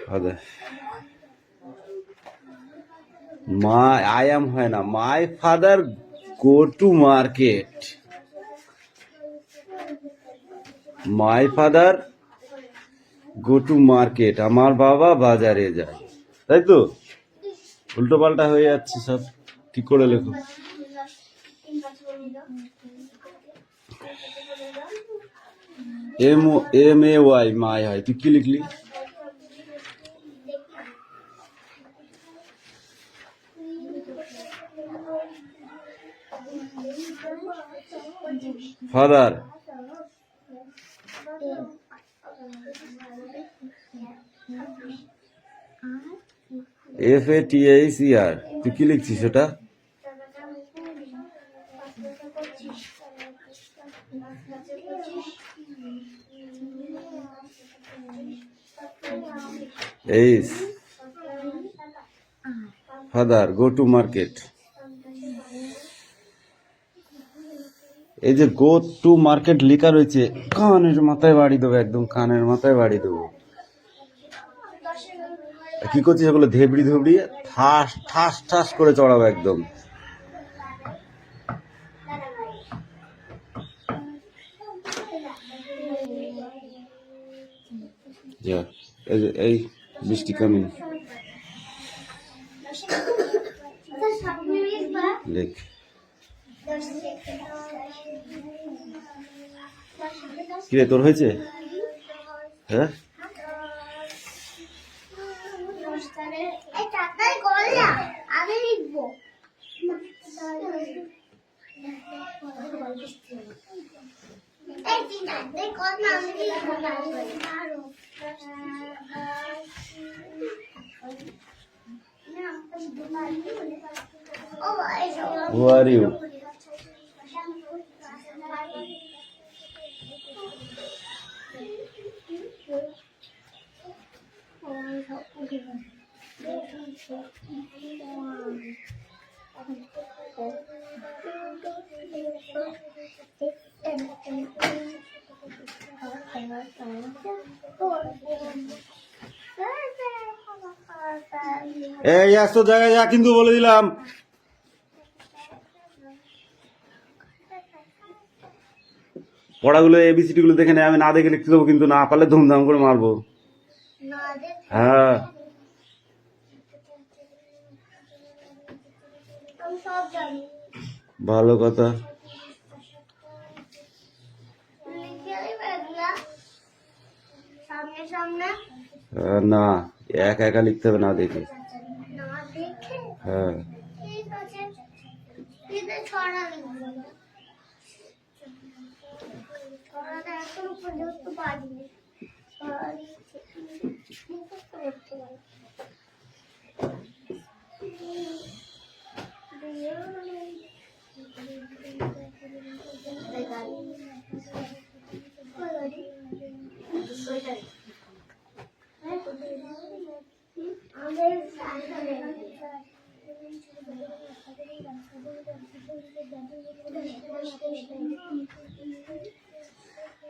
Father. I am Hannah. My father go to market. My father go to market. আমার বাবা বাজারে যায়। তাই তো? উল্টো পাল্টা হয়ে যাচ্ছে সব, ঠিক করে লেখো। MAY মাই হয়, তুই কি লিখলি? ফাদার FATHER, তুই কি লিখছিস ওটা? এইস ফাদার গো টু মার্কেট। এই যে গো টু মার্কেট লেখা রয়েছে, কানের মাথায় বাড়ি দেবো, একদম কানের মাথায় বাড়ি দেবো। কি করছিস এগুলো? ধেবড়ি ধেবড়ি ঠাস ঠাস ঠাস করে চড়াবো একদম। এই বৃষ্টি কামিং লেখ। কিরে তোর হয়েছে? হ্যাঁ Who are you? এই এত জায়গায় যা কিন্তু বলে দিলাম। পড়াগুলো ABCD গুলো দেখে নেই, আমি না দেখে লিখতে দেবো কিন্তু, না পারলে ধুমধাম করে মারবো। হ্যাঁ ভালো কথা। না একা একা লিখতে হবে না দেখে। হ্যাঁ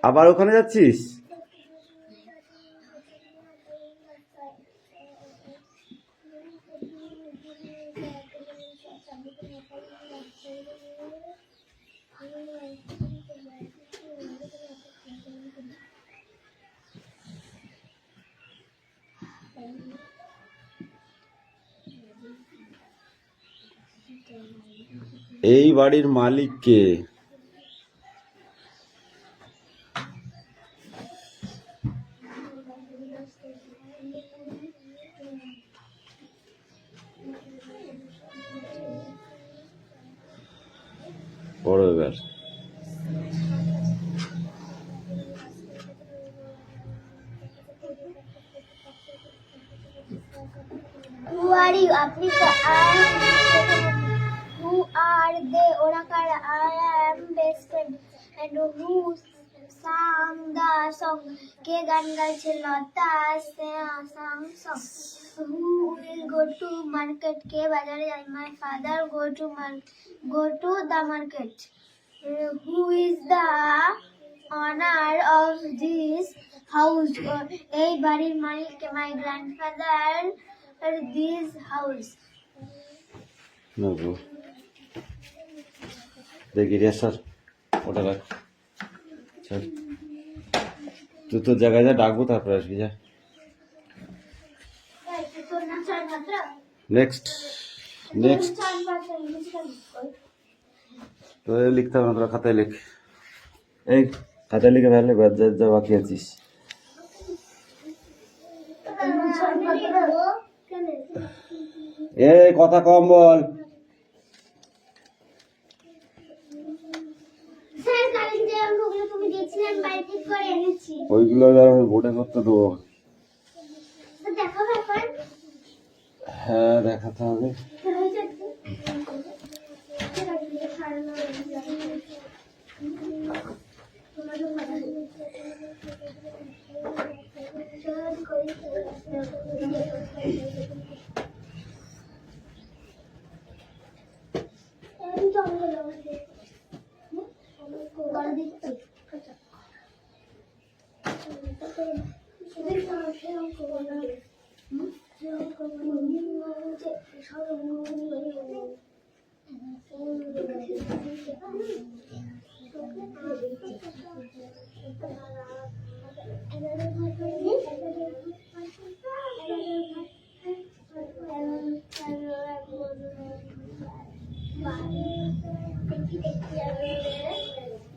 আবার ওখানে যাচ্ছিস? এই বাড়ির মালিক কে? পড়ো এবার। Who are you? আপনি তো Who are they? ওরা কারা? I am best friend. And who sang the song? কে গান গাইছে? লতা sang song. Who will go to market? কে বাজারে যায়? My father go to the market. Who is the honor of this house. এই বাড়ির মালিক my grandfather this house. না গো, দেখি রে sir, ওটা রাখ। স্যার তুই তোর জায়গায় যা, ডাকবো তারপরে আসবি, যা। তোর নাম স্যার মাত্র নেক্সট নেক্সট তো লিখতে হবে না, তোরা খাতায় লিখ। এই খাতায় লিখে ফেলে, যা যা বাকি আছিস। এই কথা কম বল। স্যার কালকে যে অঙ্কগুলো তুমি দিয়েছিলেন বাড়ি ঠিক করে এনেছি। ওইগুলো বোর্ডে করতে দেবো। তো দেখাবো এখন? হ্যাঁ দেখাতে হবে।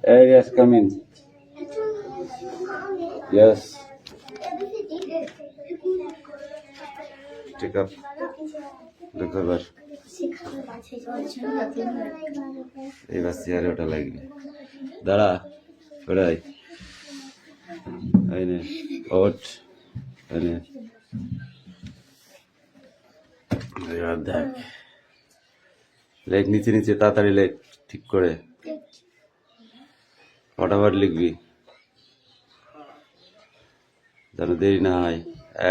Hey, yes, come in. Yes. Take up. Look over. এবার চেয়ারে ওটা লাগবে। দাঁড়া, ওটাই। এই নে, ওঠ। এই নে। এবার দেখ। লেখ নিচে নিচে, তাড়াতাড়ি লেখ, ঠিক করে। ফটাফট লিখবি, যেন দেরি না হয়,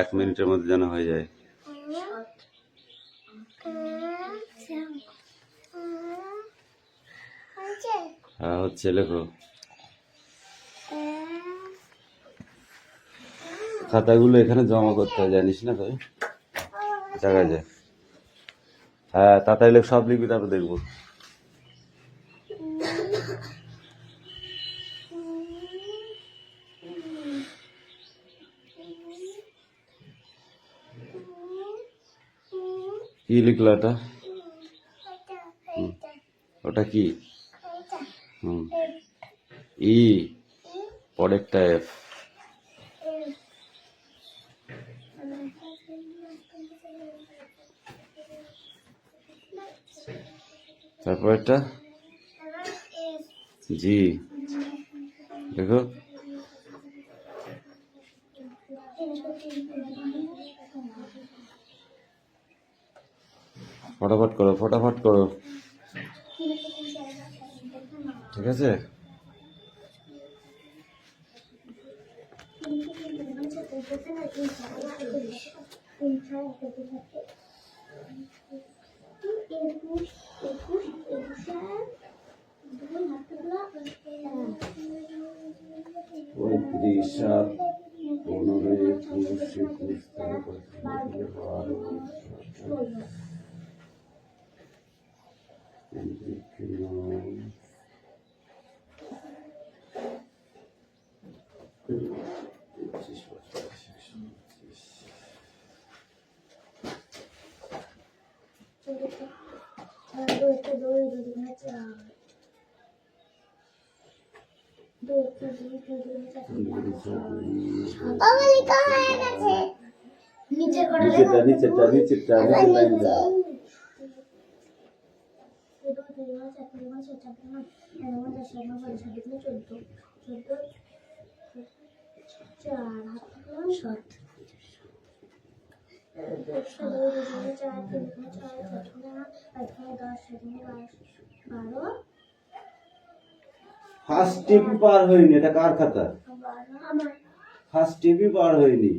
1 মিনিটের মধ্যে যেন হয়ে যায়। হ্যাঁ হচ্ছে, লেখো। খাতাগুলো এখানে জমা করতে হয়, জানিস না তুই? জায়গায় যায়। হ্যাঁ তাড়াতাড়ি লেখ, সব লিখবি, তারপর দেখবো। কি লিখলো এটা? ওটা কি? ই, পরেরটা এফ। তারপরেরটা জি, দেখো। ফটাফট করো, ফটাফট করো, ঠিক আছে? পঁয়ত্রিশ, 7, 15, 21, 21, নিচেরটা নিচেরটা নিচেরটা নিচের লাইনটা। ফার্স্ট টিভি পার হয়নি, এটা কার খাতা? ফার্স্ট টিভি পার হয়নি।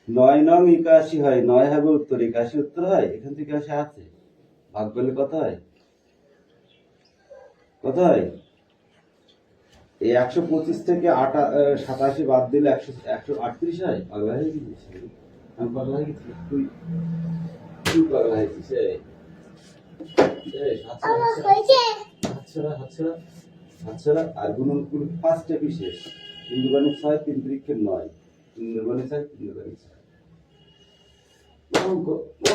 9 নং 81 হয়, 9 হবে উত্তর, 81 উত্তর হয়। এখান থেকে 81 আছে, ভাগ করলে কত হয়? কত হয়? এই 125 থেকে 87 বাদ দিলে 138 হয়। পাগলা হয়ে গেছিস? আমি পাগলা হয়ে গেছি? তুই পাগলা হয়েছিস? হাতছাড়া আর গুণনগুলো 5টা বিশেষ। 3 দুগুণে 6, 3 তিরিক্ষে 9, 3 দুগুণে 6, 3 দুগুণে 6।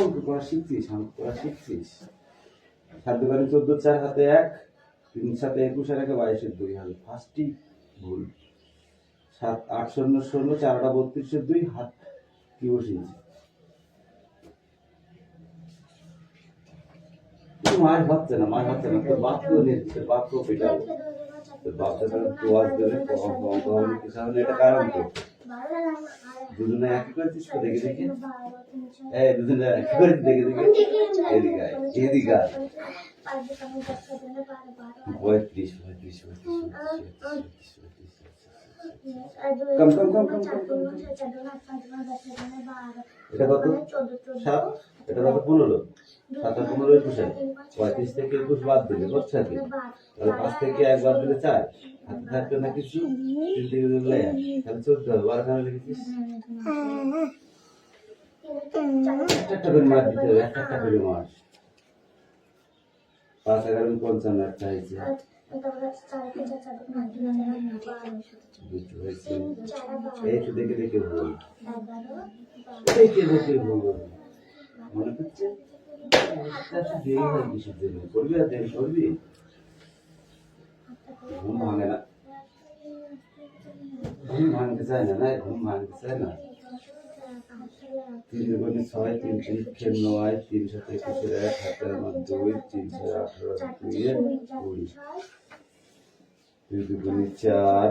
অঙ্ক করা শিখছিস? অঙ্ক করা শিখছিস? 7 দুগুণে 14, 4 হাতে 1, 3 7 21 আর 1 22 2 হবে। ফার্স্টই ভুল। 7 8 0 0 4 32 2 হাত কি বসিয়েছি? মার ভাবছে না তোর বাপকেও নিচ্ছে, তোর বাপকেও পেটাবো। তোর বাপকে তো আজ দেবে অঙ্ক হবে কি সামনে, এটা কারণ তো দুজনে একই করেছিস তো, দেখে দেখে দুজনে একই করে দেখে দেখে এদিকে এদিকে 35 কম এটা কত? 7 এটা কত? 15 7 আর 15 21 35 থেকে 21 বাদ দিলে কত থাকে? তাহলে 5 থেকে 1 বাদ দিলে 4 হাতে থাকবে না কিছু, 3 থেকে দিলে তাহলে 14 হবে। 12 খানে লিখেছিস? একটা করে মার দিতে হবে, একটা করে মার। 5 11 55 একটা হয়েছে। এই তো দেখে দেখে ভুল, মনে করছে করবি আর দেরি করবি, ঘুম ভাঙে না, ঘুম ভাঙতে চায় না, ঘুম ভাঙতে চায় না। 3 দুগুণে 6, 3 তিরিক্ষে 9, 3 7 21 1 হাতে আমার 2, 3 18 2 20, 2 দুগুণে 4,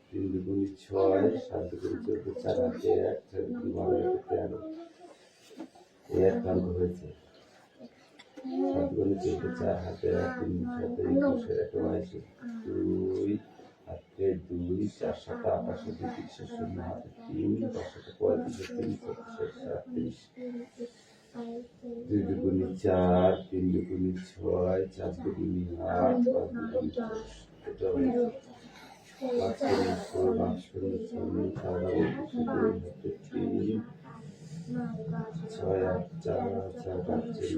3 দুগুণে 6, 7 দুগুণে 14, 4 হাতে 1, 4 দুগুণে 12 13 এই এক অঙ্ক হয়েছে। 7 দুগুণে 14, 4 হাতে 1, 3 7 21 1 22 2 হাতে 2, 4 7 28 30 0 হাতে 3, 10 35 3 37 2 দুগুণে 4, 3 দুগুণে 6, 4 দুগুণে 8, 5 দুগুণে 10। এটা হয়েছে 5 করে 5 করে 6 4 হাতে 3 6 8 4 4 5 3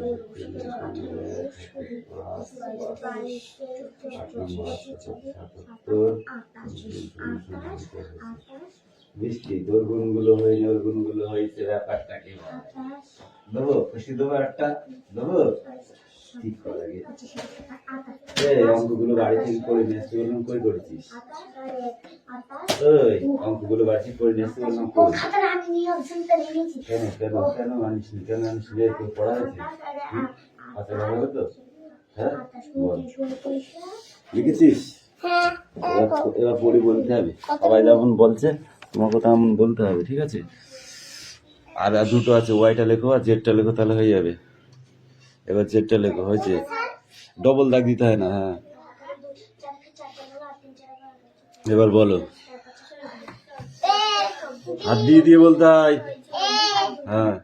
বৃষ্টি তোর গুণগুলো হয়নি, ওর গুণগুলো হয়েছে, ব্যাপারটা কি দেবো? খুশি দেবো একটা দেবো, ঠিক করা গেছে। অঙ্কগুলো বাড়ি থেকে করে নিয়ে আসতে বললাম, কই করেছিস? ওই অঙ্কগুলো বাড়ি থেকে করে নিয়ে আসতে বললাম, কেন কেন কেন আনিস নি? কেন আনিস নি? তোর পড়া হয়েছে? আচ্ছা হবে তো? হ্যাঁ বল, লিখেছিস? এবার পড়ি বলতে হবে, সবাই যেমন বলছে তোমার কথা এমন বলতে হবে, ঠিক আছে? আর দুটো আছে, ওয়াইটা লেখো আর জেডটা লেখো, তাহলে হয়ে যাবে। এবার জেডটা লেখো, হয়েছে? ডবল দাগ দিতে হয় না। হ্যাঁ এবার বলো, হাত দিয়ে দিয়ে বলতে হয়। হ্যাঁ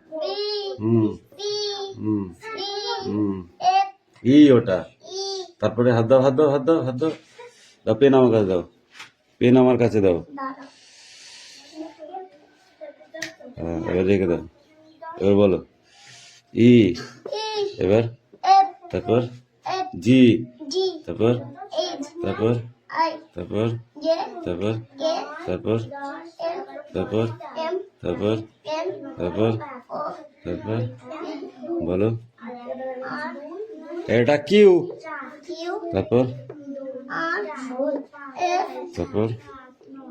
হুম হুম হুম ই ওটা, তারপরে হাত দাও হাত দাও হাত দাও হাত দাও দাও, পেন আমার কাছে দাও, পেন আমার কাছে দাও। হ্যাঁ এবার রেখে দাও। এবার বলো ই, এবার তারপর জি, তারপর তারপর তারপর তারপর তারপর তারপর তারপর তারপর তারপর বলো এটা কিউ, তারপর তারপর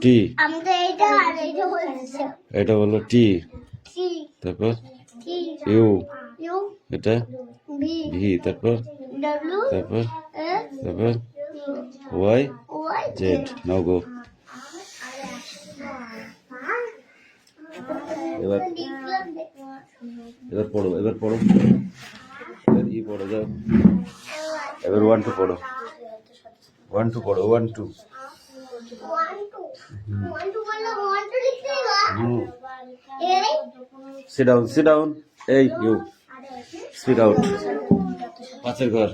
টি, এটা বলো টি, তারপর ইউ, এটা ভি, তারপর তারপর তারপর ওয়াই জেড। নাও গো। এবার এবার পড়ো, এবার পড়ো, এবার ই পড়ো যাও, এবার 1 2 পড়ো, 1 2 পড়ো, 1 2 sit down, sit down, hey you, speak out, পাঁচের ঘর।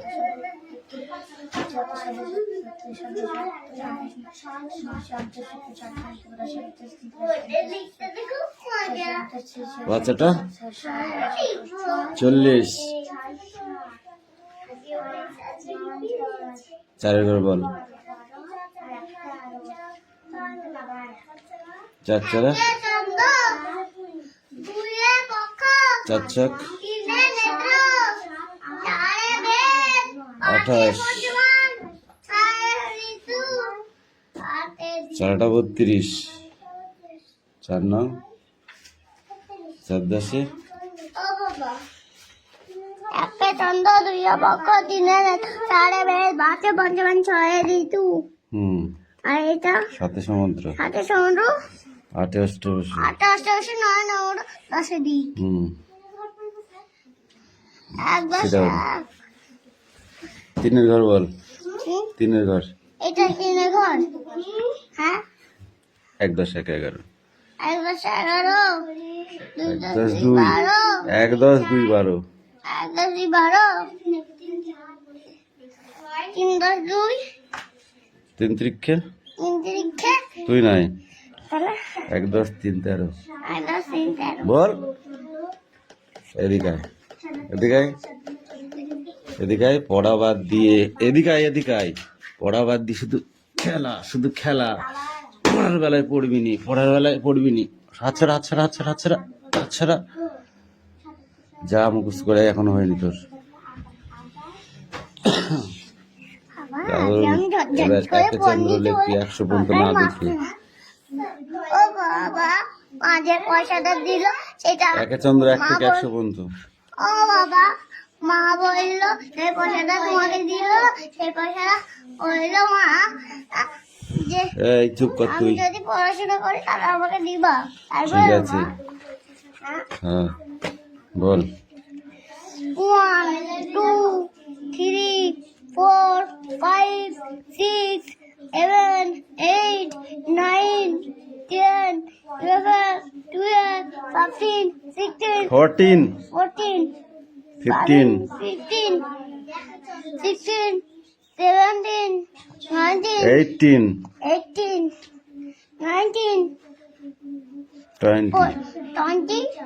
বাচ্চাটা 40। 4 ঘর বল। 4 4 4 চক 28। 4টা 32। 4 9 4 10। একে চন্দ্র দুইয়া পক্ষ তিনে চারে বেশ বাঁচে পঞ্চমান ছয়ে ঋতু। আর এটা 7 সমুদ্র। 7 সমুদ্র। 8 অষ্টবসু। 8 অষ্টআশি 9 নবর 10 দিক। 1 10 তিনের ঘর বল। তিনের ঘর। এটা তিনের ঘর। হ্যাঁ 1 10 1 11। 1 10 11 2 10 2 12 1 10 2 12। 1 10 2 12 3 10 2 3 ত্রিক্ষে 3 তিরিক্ষে তুই নাই। তাহলে 1 10 3 13। 1 10 3 13 বল। এদিকে আয়, এদিকে আয়, এদিকে আয়। পড়া বাদ দিয়ে এদিকে আয়, এদিকে আয়। পড়া বাদ দিয়ে শুধু খেলা, শুধু খেলা। পড়ার বেলায় পড়বি নি, পড়ার বেলায় পড়বি নি। হাতছাড়া হাতছাড়া হাতছাড়া হাতছাড়া হাতছাড়া। যা মুখস্থ করে এখনো হয়নি তোর। রাহুল, এবার একে চন্দ্র লিখবি 100 পর্যন্ত না দেখি। ও বাবা মা যে পয়সাটা দিল সেটা একে চন্দ্র 1 থেকে 100 পর্যন্ত। ও বাবা মা বললো সেই পয়সাটা তোমাকে দিল, সেই পয়সাটা বললো মা যে এই চুপ কর আমি তুই। যদি পড়াশোনা করি তাহলে আমাকে দিবা। ঠিক আছে, হ্যাঁ বল। 1 2 3 4 5 6 7 8 9 10 11 12 13 16 14 14 15 15 16 17 19 18 18 19 20 20 21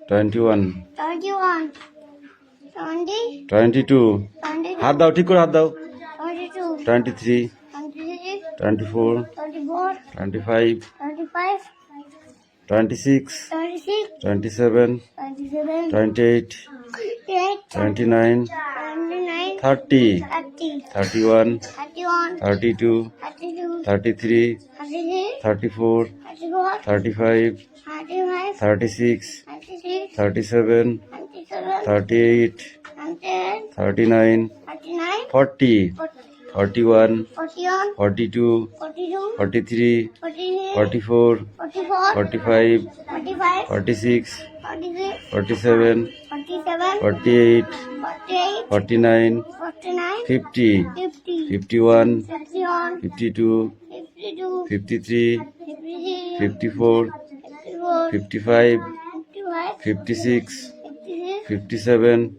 21 20 22। 22 হাত দাও, ঠিক করে হাত দাও। 22 23 23 24 24 25 25 26 26 27 27 28 29 29 30 30 31 31 32 32 33 33 34 34 35 35 36 36 37 37 38 38 39 39 40 41 41 42 42 43 43 44 44 45 45 46 46 47 47 48 48 49 49 50 50 51 51 52 52 53 53 54 54 55 55 56 56 57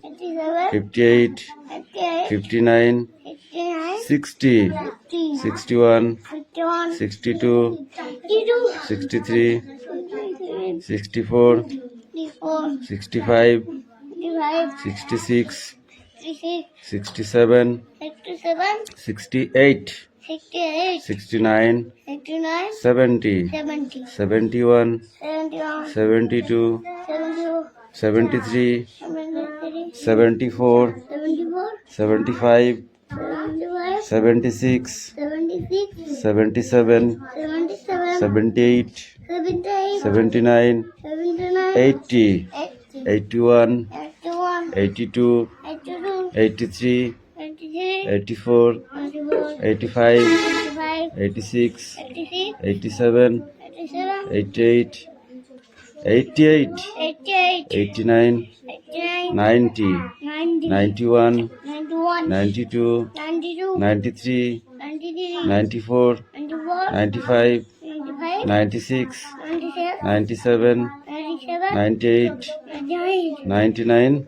57 58 58 59 59 60 60 61 61 62 62 63 63 64 64 65 65 66 66 67 67 68 68 69 69 70 70 71 71 72 72 73 73 74 74 75 75 76 76 77 77 78 78 79 79 80 80 81 81 82 82 83 83 84 84 85 85 86 86 87 87 88 88 88 89 89 90 90 91 91 92 92 93 93 94 94 95 95 96 96 97 97 98 98 99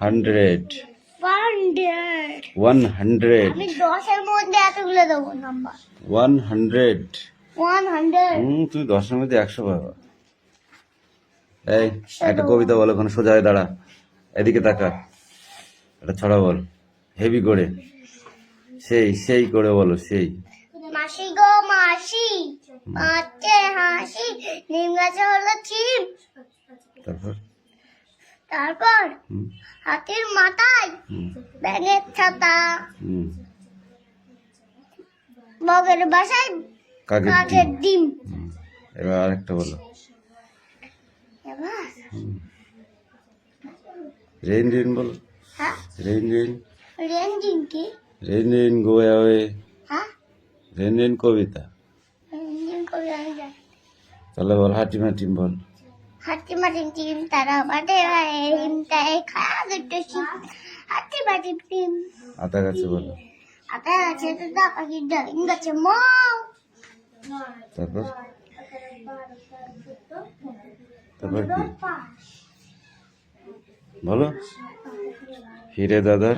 99 100 100 100 আমি 10-এর মধ্যে এতগুলো দেবো নাম্বার। 100 100 তুই 10-এর মধ্যে 100 পাবা। এই একটা কবিতা বলো, ওখানে সোজা হয়ে দাঁড়া, এদিকে তাকা, একটা ছড়া বল হেভি করে, সেই সেই করে বলো, সেই। মাসি গো মাসি, পাঁচে হাসি, নিম গাছে হলো ছিম। তারপর তারপর হাতির মাথায় ব্যাঙের ছাতা, বগের বাসায় কাকের ডিম। এবার আরেকটা বলো। এবার রেইন রেইন বলো। হ্যাঁ, রেইন রেইন, রেঞ্জিং কি? রেইন রেইন গো অ্যাওয়ে, হ্যাঁ, রেইন রেইন কবিতা। রেঞ্জিং কবি আমি জানি। তাহলে বল হাটিম হাটিম বল। হাতি মাটিম টিম, তারা বাদে হিমটাই খায়া দুটো শিম। হাতি মাটিম টিম, আতা গাছে বলো। আতা গাছে তো দা পাখি, ডালিম গাছে মৌ। তারপর তারপর কি বলো। হিরে দাদার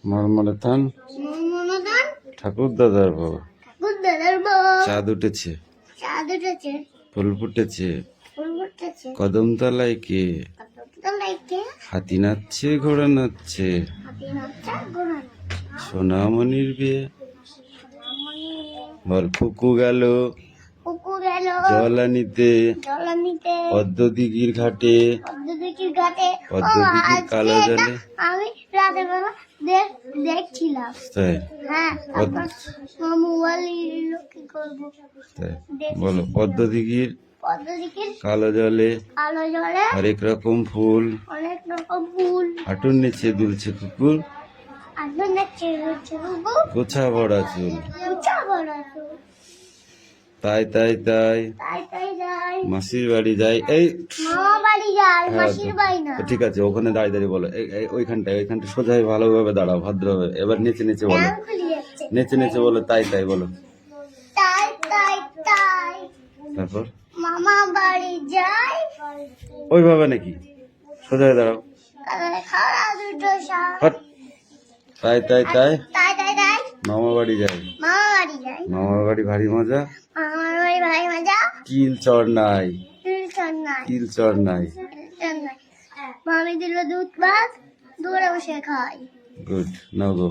মরমরে থান, মনদান ঠাকুর দাদার বউ, বুদ্ধের বউ। চাঁদ উঠেছে, চাঁদ উঠেছে, ফুল ফুটেছে, ফুল ফুটেছে, কদম তলায় কে, লাইকে হাতি নাচছে ঘোড়া নাচছে, হাতি নাচছে ঘোড়া সোনামণির বিয়ে। বল ফুকু গেল কুকুর গেল জলানিতে, জলানিতে, পদ্মদিঘির ঘাটে, পদ্মদিঘির ঘাটে। পদ্মদিঘির কালো জলে। আমি রাতের বেলা দেখছিলাম। তাই হ্যাঁ, তারপর মোবাইল কি করবো, তাই বলো। পদ্মদিঘির পদ্মদিঘির কালো জলে, কালো জলে হরেক রকম ফুল, অনেক রকম ফুল। হাঁটুর নিচে দুলছে কুকুর, আসলে নাচছে কুকুর, গোছা ভরা চুল। উঁচা বড় চুল। তাই তাই তাই তাই তাই যাই, মাসির বাড়ি যাই। এই মামা বাড়ি যাই, হ্যাঁ মাসির বাড়ি না। তো ঠিক আছে, ওখানে দাঁড়িয়ে দাঁড়িয়ে বলো। ওইখানটায় সোজা হয়ে ভালোভাবে দাঁড়াও, ভদ্রভাবে। এবার নিচে নিচে বলো, ব্যাং খুলে যাচ্ছে। নিচে নিচে বলো, তাই তাই বলো। তাই তাই তাই তারপর মামা বাড়ি যাই, ওইভাবে নাকি, সোজা হয়ে দাঁড়াও। খাওয়া দুটো শাক। হট। তাই তাই তাই তাই তাই তাই মামা বাড়ি যাই, মামা বাড়ি যাই, মামার বাড়ি ভারী মজা, আমার বাড়ি ভাই মজা। কিল চড় নাই, টিউশন নাই, কিল চড় নাই। টিউশন নাই। মামি দিল দুধ ভাত, দূরে বসে খাই। গুড, নাও গো।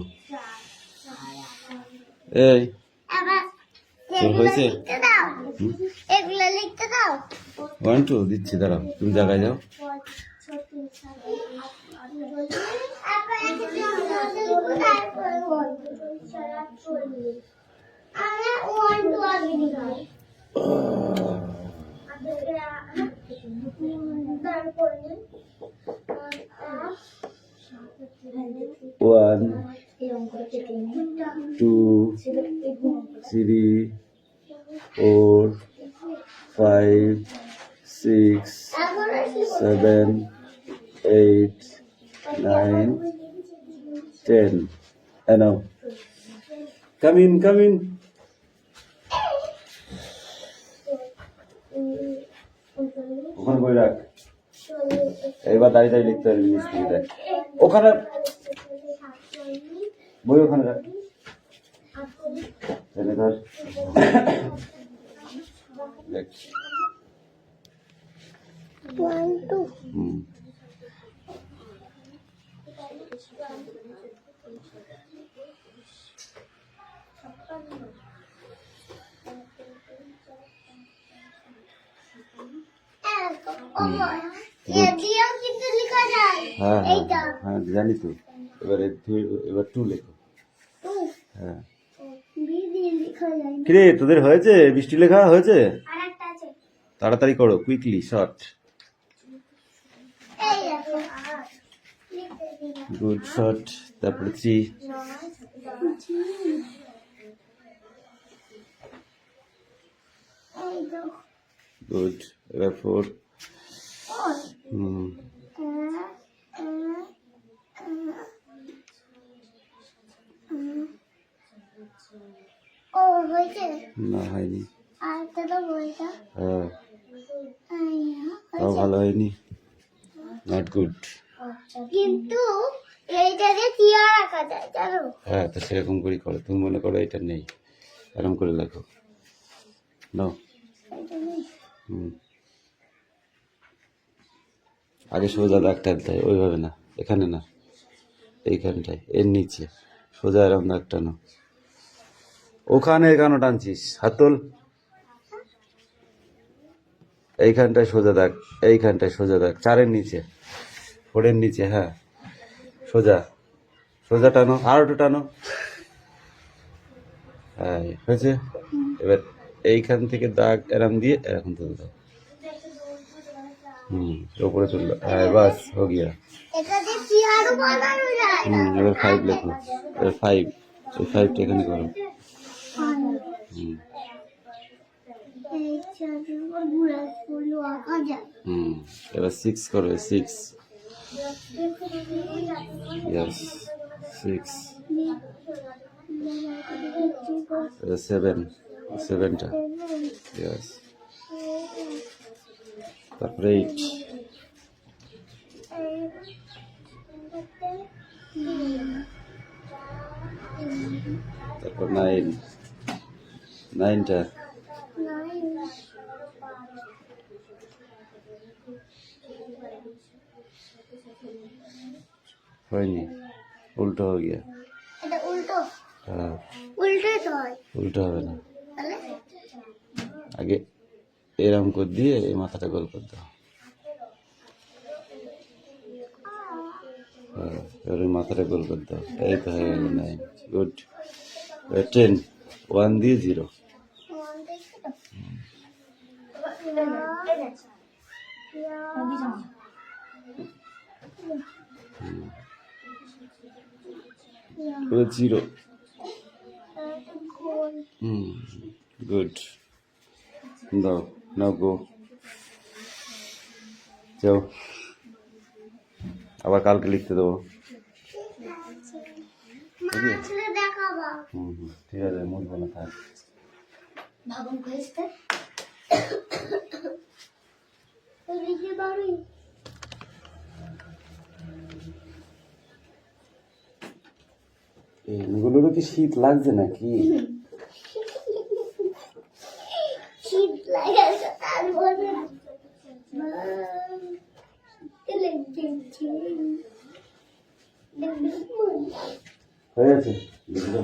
এই এবার তোর এগুলো হয়েছে? লিখতে দাও, এগুলো লিখতে দাও। 1 2 দিচ্ছি, দাঁড়াও, তুমি জায়গায় যাও। One, 2, 3, 4, 5, 6, 7, 8, 9, 10. I know. Come in, come in. ওখানে বই রাখ। এবার দাঁড়িয়ে দাঁড়িয়ে লিখতে হবে, নিচ থেকে দেখ। ওখানে বই ওখানে রাখ। এনে ধর। দেখ। 1 2 হুম। দিয়েও কিন্তু লেখা যায়। হ্যাঁ হ্যাঁ এইটা হ্যাঁ জানি তো। এবার 2 লেখো। হ্যাঁ। বি দিয়ে লেখা যায় না। কিরে তোদের হয়েছে? বৃষ্টি লেখা হয়েছে? আরেকটা আছে, তাড়াতাড়ি করো, কুইকলি, শর্ট। এই দেখো। লিখতে দিলাম। Good, short. তারপরে 3। এই তো গুড। এবার 4। ওর। হুম। ও হয়েছে, না হয়নি। আর তো বইটা হ্যাঁ, তাও ভালো হয়নি। Not good. কিন্তু এইটা দিয়ে টিয়া রাখা যায় জানো? হ্যাঁ, তো সেরকম করে করো। তুমি মনে করো এটা নেই, এরকম করে লেখো। নাও। এইটা নেই। হুম। আগে সোজা দাগ টানতে হয়, ওইভাবে না, এখানে না, এইখানটায়, এর নিচে সোজা এরকম দাগ টানো। ওখানে কেন টানছিস? হাত তোল। এইখানটায় সোজা দাগ, এইখানটায় সোজা দাগ, 4-এর নিচে, 4-এর নিচে, হ্যাঁ সোজা সোজা টানো, আর একটু টানো। হ্যাঁ হয়েছে। এবার এইখান থেকে দাগ এরম দিয়ে এরকম তুলে দাও। উপরে তুললো, হ্যাঁ বাস হো গিয়া। এটা দিয়ে টিয়ারও বানানো যায়। এবার 5 লেখো। এবার 5, এই 5টা এখানে করো। এবার 6 করো, 6, ইয়েস 6। এবার 7, 7টা, ইয়েস। তারপরে 8, তারপর 9, 9টা, হয়নি, উল্টো হয়ে গিয়া। এটা উল্টো, হ্যাঁ, উল্টোই তো হয়। উল্টো হবে না, তাহলে আগে এরম করে দিয়ে এই মাথাটা গোল করে দাও। হ্যাঁ, এবার ওই মাথাটা গোল করে দাও। এই তো হয়ে গেল 9, গুড। 10, 1 দিয়ে 0। এবার 0। গুড। দাও, নাও গো, যাও, আবার কালকে লিখতে দেবো। দেখাবো। ঠিক আছে, মুছবো না, থাক। ভাবন কইতে তো লিখে বাড়ি এগুলোরও কি শীত লাগছে নাকি? শীত লাগে তার বলে হয়ে গেছে, বুঝলো?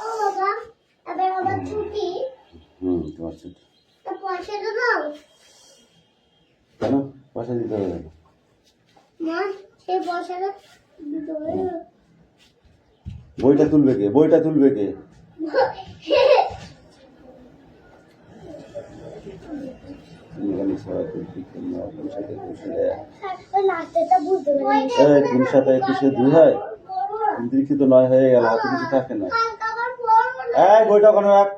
ও বাবা, আবার আবার ছুটি। তোমার ছুটি। তো পয়সাটা দাও। কেন পয়সা দিতে হবে না? মা, সেই পয়সাটা দিতে হবে। বইটা তুলবে কে? বইটা তুলবে কে? লাস্টেটা বুঝতে পারি। 3 7 21 2 হয়, 29 তো 9 হয়ে গেল, হাতে কিছু থাকে না। বইটা ওখানে রাখ।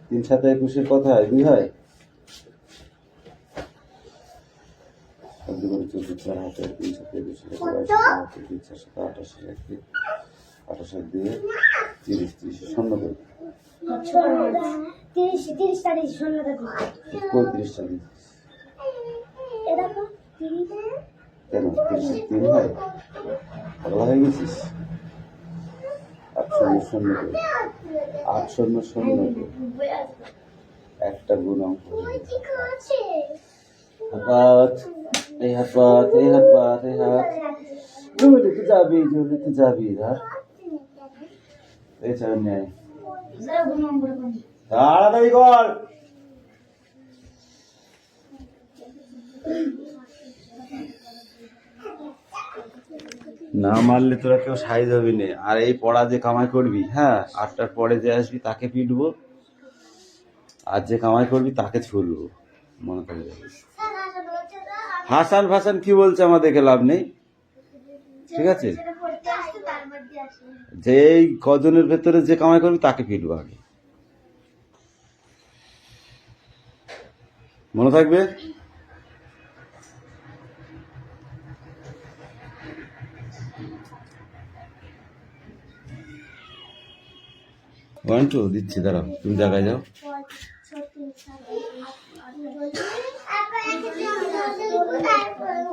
3 7 21 কত হয়? 2 হয়। 4 হাতে 3 7 21 28 দিয়ে 30 শূন্য করে 30 তারিখ শূন্য দেখো। 35 টা দিন। এ দেখো 30 কেন 33 হয়? পাগলা হয়ে গেছিস? 8 শূন্য করে 8 শূন্য শূন্য একটা গুণ অঙ্ক। হাত, এই হাত পাত, এই হাত পাত, এই হাত। জলদি তো যাবি ধর। এই চার নেয়, তাড়াতাড়ি কর। না মারলে তোরা কেউ সাইজ হবি না। আর এই পড়া যে কামাই করবি, হ্যাঁ 8টার পরে যে আসবি তাকে পিটবো, আর যে কামাই করবি তাকে ছুড়বো, মনে থাকবে। হাসান ফাসান কি বলছে আমার দেখে লাভ নেই, ঠিক আছে? যে এই কজনের ভেতরে যে কামাই করবি তাকে পিটবো আগে, মনে থাকবে। ওয়ান টু দিচ্ছি, দাঁড়াও, তুমি জায়গায় যাও।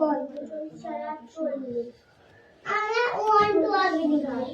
গল্প চলছে 40। আমরা 1 2 আগে দিই।